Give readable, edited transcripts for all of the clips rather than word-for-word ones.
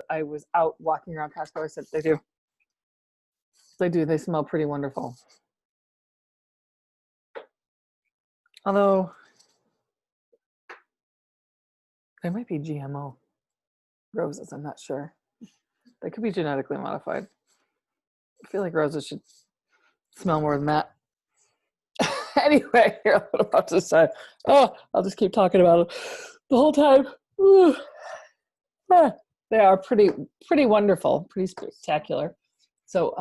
I was out walking around Costco. I said, they do. They do. They smell pretty wonderful. Although, they might be GMO roses. I'm not sure. They could be genetically modified. I feel like roses should smell more than that. Anyway, here, what I'm about to say. Oh, I'll just keep talking about it the whole time. Yeah, they are pretty wonderful, pretty spectacular. So,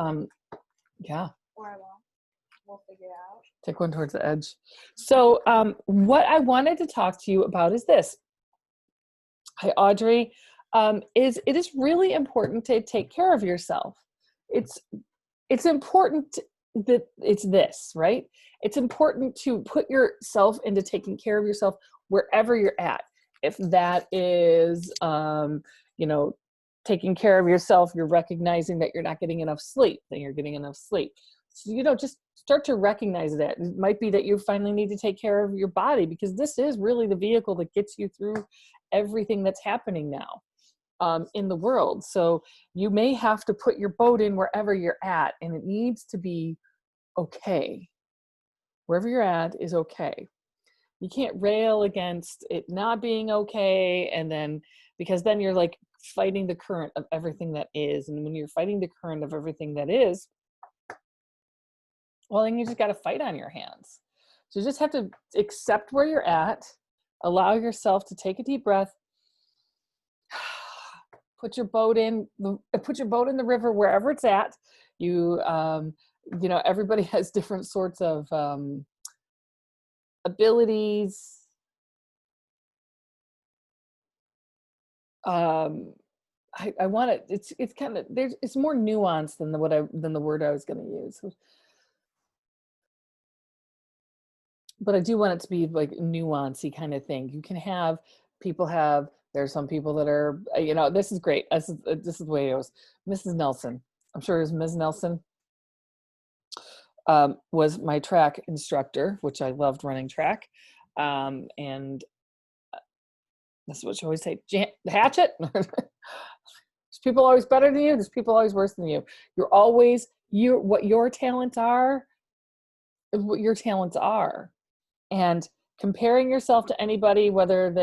yeah. Or I won't. We'll figure it out. Take one towards the edge. So, what I wanted to talk to you about is this. Hi, Audrey. It is really important to take care of yourself. It's important that it's this, right? It's important to put yourself into taking care of yourself wherever you're at. If that is, taking care of yourself, you're recognizing that you're not getting enough sleep, then you're getting enough sleep. So, just start to recognize that. It might be that you finally need to take care of your body, because this is really the vehicle that gets you through everything that's happening now in the world. So you may have to put your boat in wherever you're at, and it needs to be okay. Wherever you're at is okay. You can't rail against it not being okay, and then, because then you're like fighting the current of everything that is. And when you're fighting the current of everything that is, well, then you just got to fight on your hands. So you just have to accept where you're at, allow yourself to take a deep breath, put your boat in the river wherever it's at. Everybody has different sorts of abilities. I want it. It's kind of, it's more nuanced than the word I was going to use. But I do want it to be like nuancy kind of thing. You can have there's some people that are, this is great. This is the way it goes. Mrs. Nelson, I'm sure it was Ms. Nelson, was my track instructor, which I loved running track. And this is what she always say, hatchet. There's people always better than you. There's people always worse than you. What your talents are is what your talents are. And comparing yourself to anybody, whether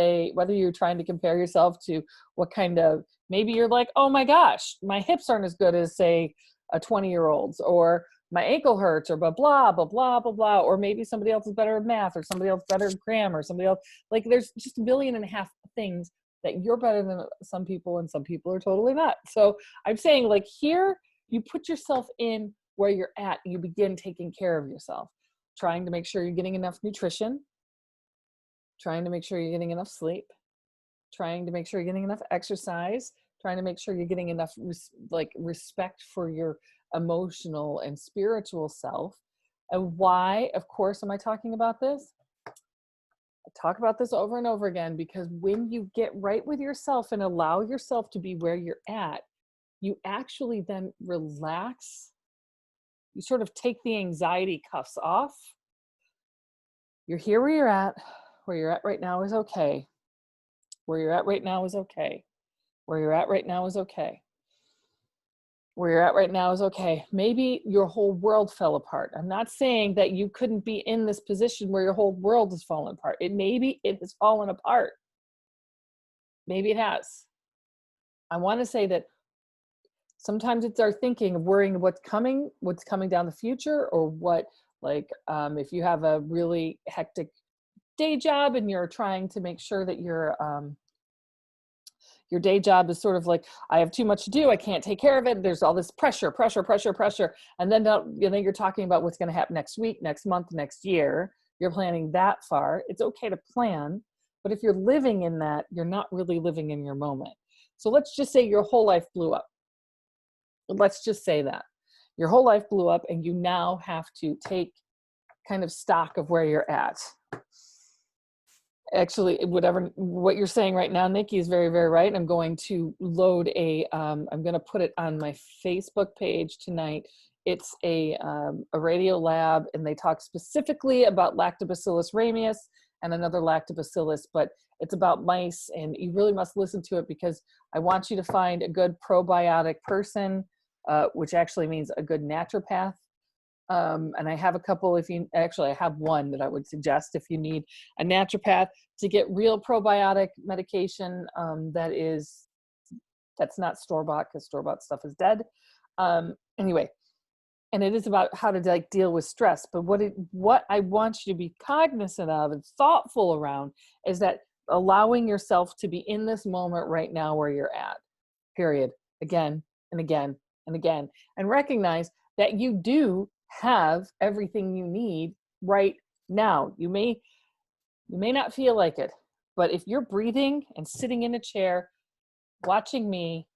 you're trying to compare yourself to what kind of, maybe you're like, oh my gosh, my hips aren't as good as, say, a 20-year-old's, or my ankle hurts, or blah, blah, blah, blah, blah, blah, or maybe somebody else is better at math, or somebody else better at grammar, somebody else, like there's just 1.5 billion things that you're better than some people, and some people are totally not. So I'm saying, like, here, you put yourself in where you're at, you begin taking care of yourself, trying to make sure you're getting enough nutrition, trying to make sure you're getting enough sleep, trying to make sure you're getting enough exercise, trying to make sure you're getting enough respect for your emotional and spiritual self. And why, of course, am I talking about this? I talk about this over and over again, because when you get right with yourself and allow yourself to be where you're at, you actually then relax. You sort of take the anxiety cuffs off. You're here where you're at. Where you're at right now is okay. Where you're at right now is okay. Where you're at right now is okay. Where you're at right now is okay. Maybe your whole world fell apart. I'm not saying that you couldn't be in this position where your whole world has fallen apart. Maybe it has fallen apart. Maybe it has. I want to say that sometimes it's our thinking of worrying what's coming down the future, or what, if you have a really hectic day job and you're trying to make sure that your day job is sort of like, I have too much to do, I can't take care of it, there's all this pressure, and then you're talking about what's going to happen next week, next month, next year. You're planning that far. It's okay to plan, but if you're living in that, you're not really living in your moment. So let's just say your whole life blew up. Let's just say that your whole life blew up, and you now have to take kind of stock of where you're at. Actually, what you're saying right now, Nikki, is very, very right. I'm going to load I'm going to put it on my Facebook page tonight. It's a radio lab, and they talk specifically about Lactobacillus ramius and another lactobacillus, but it's about mice, and you really must listen to it because I want you to find a good probiotic person, which actually means a good naturopath. And I have a couple, I have one that I would suggest if you need a naturopath to get real probiotic medication that's not store-bought, because store-bought stuff is dead. Anyway, and it is about how to like deal with stress. But what I want you to be cognizant of and thoughtful around is that allowing yourself to be in this moment right now where you're at, period, again and again and again, and recognize that you do have everything you need right now. You may not feel like it, but if you're breathing and sitting in a chair, watching me,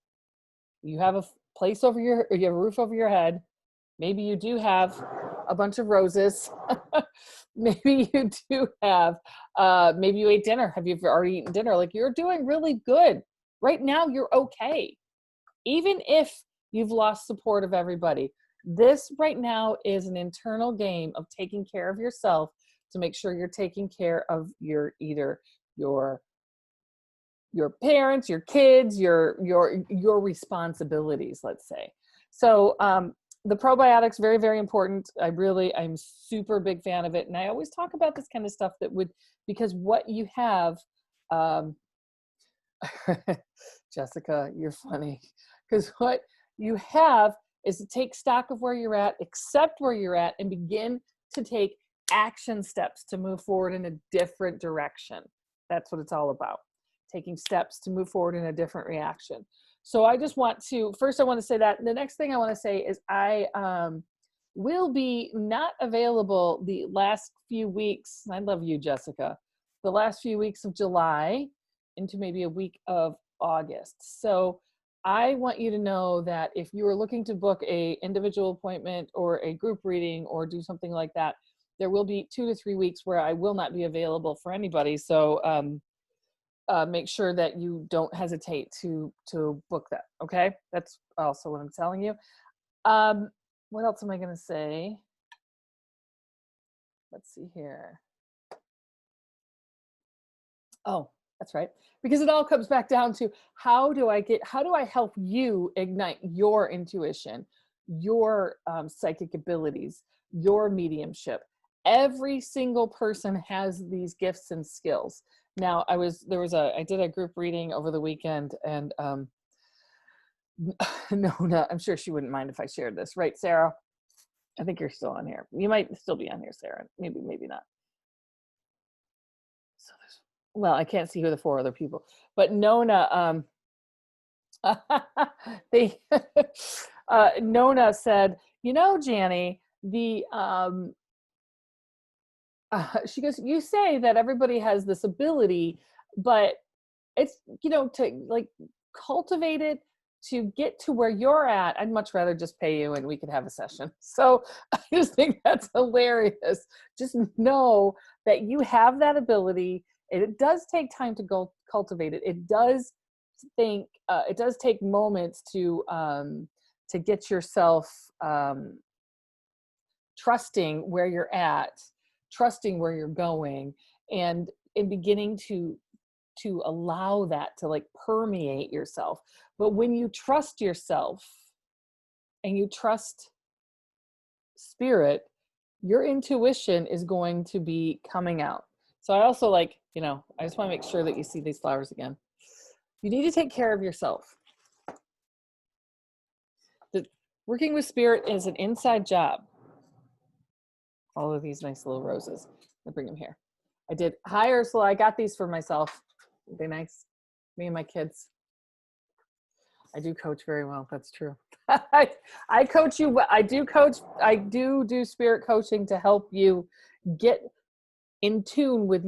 you have a place over you have a roof over your head. Maybe you do have a bunch of roses. Maybe you do have, maybe you ate dinner. Have you already eaten dinner? Like, you're doing really good. Right now, you're okay. Even if you've lost support of everybody, this right now is an internal game of taking care of yourself to make sure you're taking care of either your parents, your kids, your responsibilities, let's say. So the probiotics, very, very important. I'm super big fan of it. And I always talk about this kind of stuff because what you have, Jessica, you're funny. Because what you have is to take stock of where you're at, accept where you're at, and begin to take action steps to move forward in a different direction. That's what it's all about. Taking steps to move forward in a different reaction. So I just want to, first I want to say that. The next thing I want to say is I will be not available the last few weeks. I love you, Jessica. The last few weeks of July into maybe a week of August. So I want you to know that if you are looking to book a individual appointment or a group reading or do something like that, there will be 2 to 3 weeks where I will not be available for anybody. So make sure that you don't hesitate to book that. Okay, that's also what I'm telling you. What else am I going to say? Let's see here. Oh, that's right. Because it all comes back down to how do I help you ignite your intuition, your psychic abilities, your mediumship. Every single person has these gifts and skills. Now, I did a group reading over the weekend, and no, I'm sure she wouldn't mind if I shared this, right, Sarah? I think you're still on here. You might still be on here, Sarah. Maybe not. So well, I can't see who the 4 other people, but Nona, Nona said, Janny, she goes, you say that everybody has this ability, but it's, to like cultivate it to get to where you're at. I'd much rather just pay you and we could have a session. So I just think that's hilarious. Just know that you have that ability. It does take time to go cultivate it. It does take moments to get yourself trusting where you're at, trusting where you're going, and in beginning to allow that to like permeate yourself. But when you trust yourself and you trust spirit, your intuition is going to be coming out. So I also I just want to make sure that you see these flowers again. You need to take care of yourself. Working with spirit is an inside job. All of these nice little roses. I bring them here. I did. Hi, Ursula. I got these for myself. Are they nice? Me and my kids. I do coach very well. That's true. I coach you. I do coach. I do spirit coaching to help you get in tune with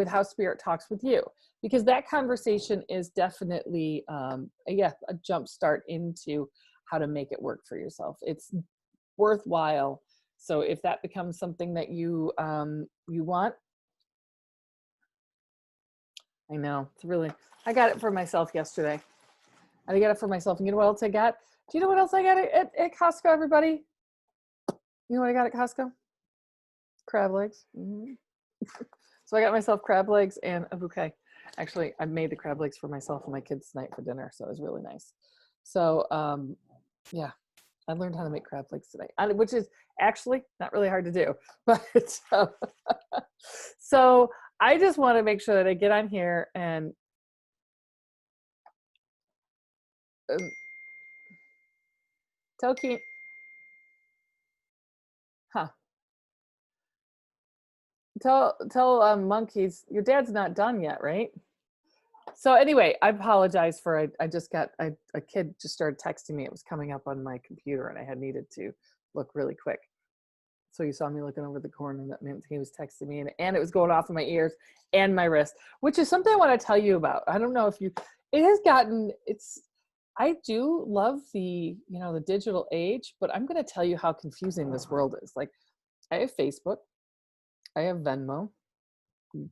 how spirit talks with you, because that conversation is definitely a jump start into how to make it work for yourself. It's worthwhile. So if that becomes something that you want, I know, it's really, I got it for myself yesterday. I got it for myself. And you know what else I got? Do you know what else I got at Costco, everybody? You know what I got at Costco? Crab legs. Mm-hmm. So I got myself crab legs and a bouquet. Actually, I made the crab legs for myself and my kids tonight for dinner, so it was really nice. So yeah, I learned how to make crab legs today, which is actually not really hard to do. But so I just want to make sure that I get on here and tell Keen, huh? Tell monkeys your dad's not done yet, right? So anyway, I apologize for I just got a kid just started texting me. It was coming up on my computer, and I had needed to look really quick. So you saw me looking over the corner, and that meant he was texting me, and it was going off in my ears and my wrist, which is something I want to tell you about. I don't know if you, it has gotten, it's, I do love the digital age, but I'm going to tell you how confusing this world is. Like, I have Facebook, I have Venmo.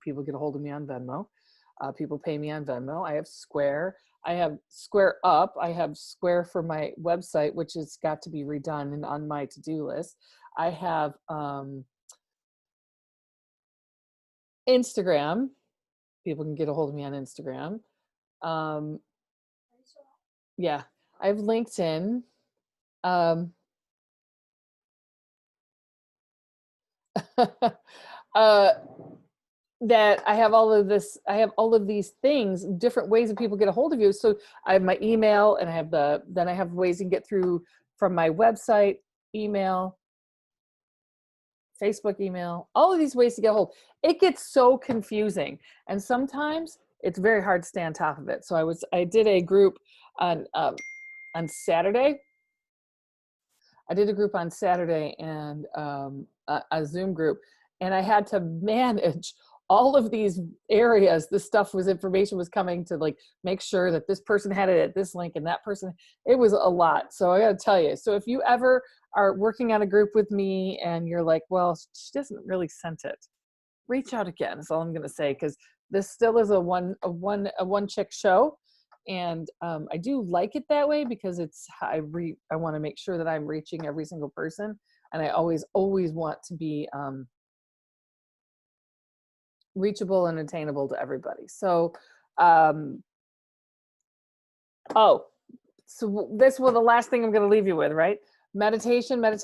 People get a hold of me on Venmo. People pay me on Venmo. I have Square. I have Square Up. I have Square for my website, which has got to be redone and on my to-do list. I have Instagram. People can get a hold of me on Instagram. Yeah, I have LinkedIn. That I have all of this, I have all of these things, different ways that people get a hold of you. So I have my email, and then I have ways you can get through from my website, email, Facebook email, all of these ways to get a hold. It gets so confusing. And sometimes it's very hard to stay on top of it. So I did a group on Saturday. I did a group on Saturday, and a Zoom group, and I had to manage all of these areas. This information was coming to, like, make sure that this person had it at this link and that person, it was a lot. So I got to tell you, so if you ever are working on a group with me and you're like, well, she doesn't really send it, reach out again. That's all I'm going to say, because this still is a one chick show. And I do like it that way, because it's I want to make sure that I'm reaching every single person, and I always want to be reachable and attainable to everybody. So so this was the last thing I'm going to leave you with, right? Meditation. Let's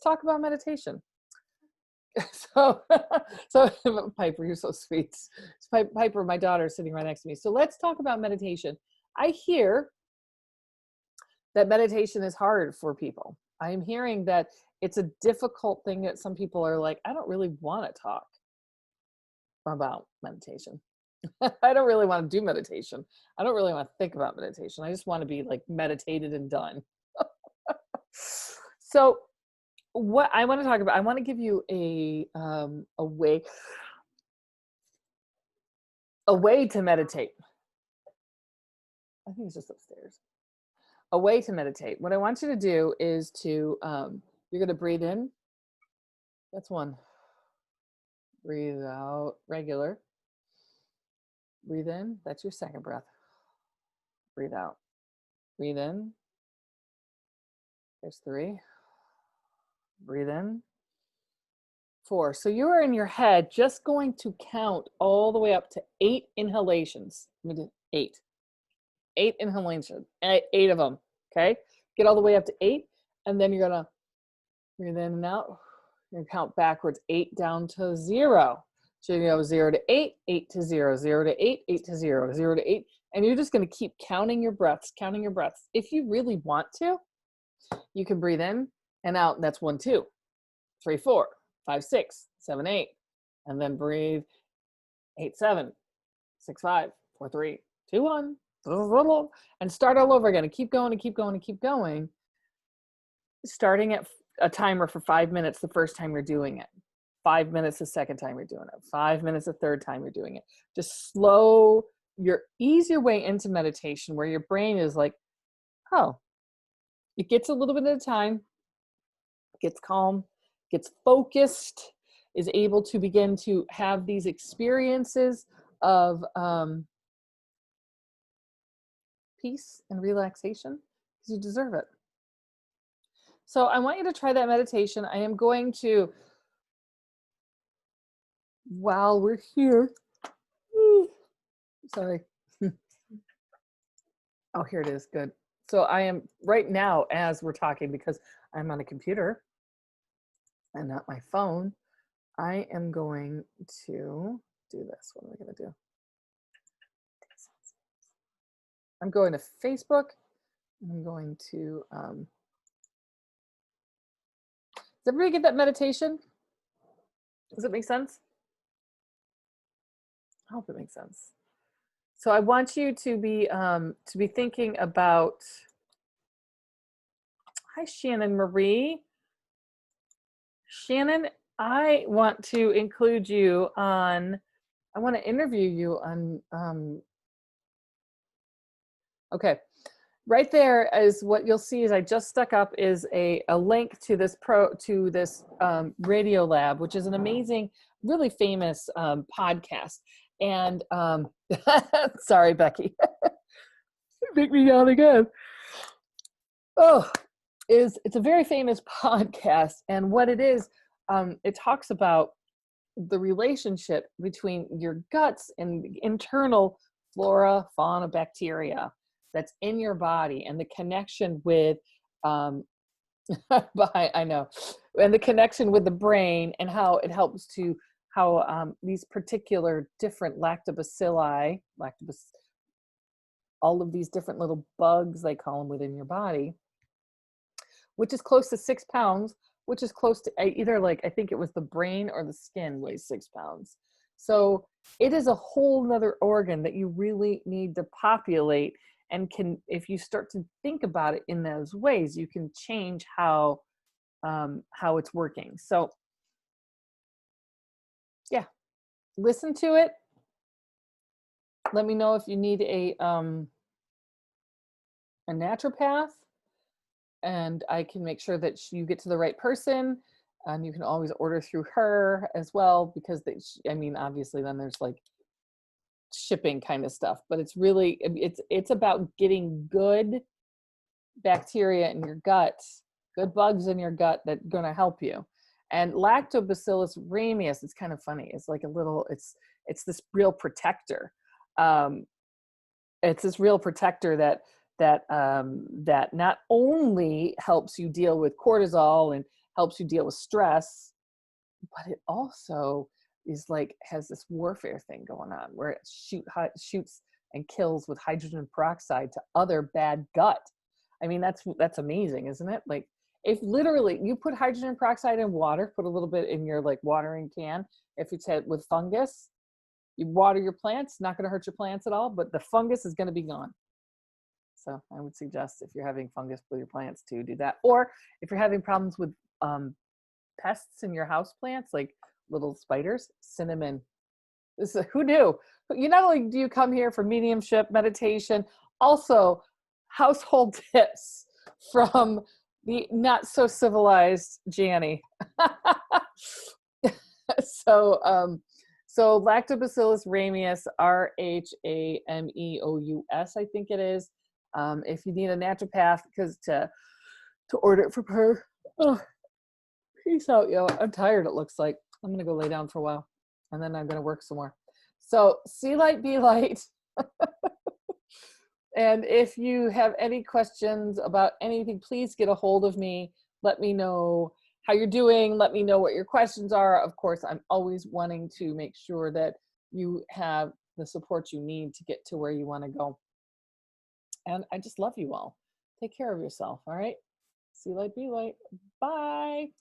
talk about meditation. So Piper, you're so sweet. Piper, my daughter, is sitting right next to me. So let's talk about meditation. I hear that meditation is hard for people. I'm hearing that it's a difficult thing, that some people are like, I don't really want to talk about meditation. I don't really want to do meditation. I don't really want to think about meditation. I just want to be, like, meditated and done. So what I want to talk about, I want to give you a way to meditate. I think it's just upstairs. A way to meditate. What I want you to do is to, you're going to breathe in. That's one. Breathe out, regular. Breathe in. That's your second breath. Breathe out. Breathe in. There's 3. Breathe in. 4. So you are in your head just going to count all the way up to 8 inhalations. 8. 8 inhalations. 8 of them. Okay. Get all the way up to 8, and then you're gonna breathe in and out. You're gonna count backwards, 8 down to 0. So you go 0 to 8, 8 to 0, 0 to 8, 8 to 0, 0 to 8, and you're just gonna keep counting your breaths. If you really want to, you can breathe in and out. And that's 1, 2, 3, 4, 5, 6, 7, 8, and then breathe 8, 7, 6, 5, 4, 3, 2, 1, and start all over again, and keep going and keep going and keep going. Starting at a timer for 5 minutes the first time you're doing it, 5 minutes the second time you're doing it, 5 minutes the third time you're doing it. Just ease your way into meditation, where your brain is like, oh, it gets a little bit at a time, gets calm, gets focused, is able to begin to have these experiences of peace and relaxation, because you deserve it. So I want you to try that meditation. I am going to while we're here. Sorry. Oh, here it is. Good. So I am right now as we're talking, because I'm on a computer and not my phone, I am going to do this. What am I going to do? I'm going to Facebook. I'm going to, does everybody get that meditation? Does it make sense? I hope it makes sense. So I want you to be thinking about, hi, Shannon Marie. Shannon, I want to include you on, I want to interview you on, okay. Right there is what you'll see is I just stuck up is a link to this Radio Lab, which is an amazing, really famous podcast. And sorry, Becky, make me yawn again. Oh, it's a very famous podcast, and what it is, it talks about the relationship between your guts and the internal flora, fauna, bacteria that's in your body, and the connection with I know, and the connection with the brain, and how it helps to how these particular different lactobacilli, all of these different little bugs, they call them, within your body, which is close to 6 pounds, which is close to either, like, I think it was the brain or the skin weighs 6 pounds. So it is a whole nother organ that you really need to populate, and can, if you start to think about it in those ways, you can change how it's working. So yeah, listen to it. Let me know if you need a naturopath, and I can make sure that you get to the right person. You can always order through her as well, because I mean, obviously then there's like shipping kind of stuff, but it's really, it's about getting good bacteria in your gut, good bugs in your gut that are going to help you. And lactobacillus ramius, it's kind of funny. It's like a little, it's this real protector. It's this real protector that not only helps you deal with cortisol and helps you deal with stress, but it also is like, has this warfare thing going on where it shoots and kills with hydrogen peroxide to other bad gut. I mean, that's amazing, isn't it? Like, if literally you put hydrogen peroxide in water, put a little bit in your like watering can, if it's had with fungus, you water your plants, not going to hurt your plants at all, but the fungus is going to be gone. So I would suggest, if you're having fungus with your plants, to do that. Or if you're having problems with pests in your house plants, like little spiders, cinnamon. Who knew? You not only do you come here for mediumship, meditation, also household tips from the not so civilized Janny. So lactobacillus ramius, RHAMEOUS, I think it is. If you need a naturopath, because to order it from her. Oh, peace out, yo. I'm tired, it looks like. I'm gonna go lay down for a while, and then I'm gonna work some more. So see light, be light. And if you have any questions about anything, please get a hold of me. Let me know how you're doing. Let me know what your questions are. Of course, I'm always wanting to make sure that you have the support you need to get to where you want to go. And I just love you all. Take care of yourself, all right? See light, be light. Bye.